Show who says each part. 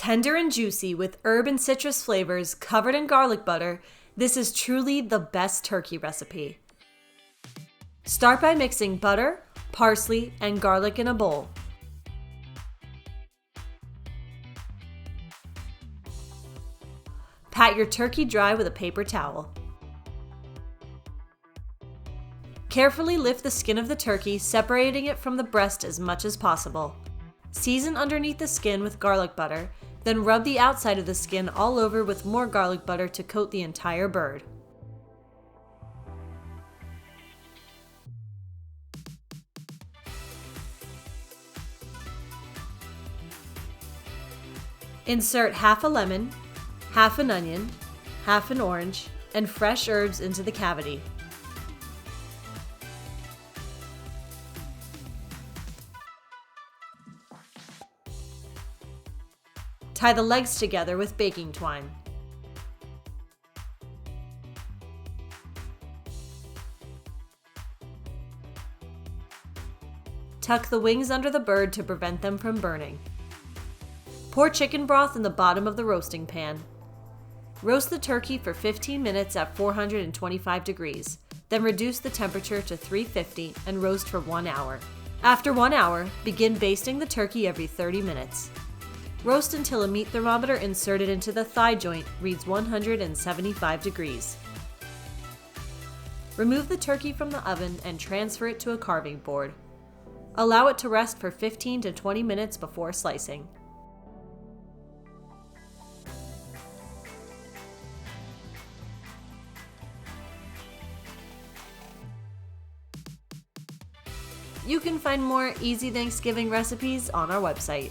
Speaker 1: Tender and juicy with herb and citrus flavors covered in garlic butter, this is truly the best turkey recipe. Start by mixing butter, parsley, and garlic in a bowl. Pat your turkey dry with a paper towel. Carefully lift the skin of the turkey, separating it from the breast as much as possible. Season underneath the skin with garlic butter, then rub the outside of the skin all over with more garlic butter to coat the entire bird. Insert half a lemon, half an onion, half an orange, and fresh herbs into the cavity. Tie the legs together with baking twine. Tuck the wings under the bird to prevent them from burning. Pour chicken broth in the bottom of the roasting pan. Roast the turkey for 15 minutes at 425 degrees, then reduce the temperature to 350 and roast for 1 hour. After 1 hour, begin basting the turkey every 30 minutes. Roast until a meat thermometer inserted into the thigh joint reads 175 degrees. Remove the turkey from the oven and transfer it to a carving board. Allow it to rest for 15 to 20 minutes before slicing. You can find more easy Thanksgiving recipes on our website.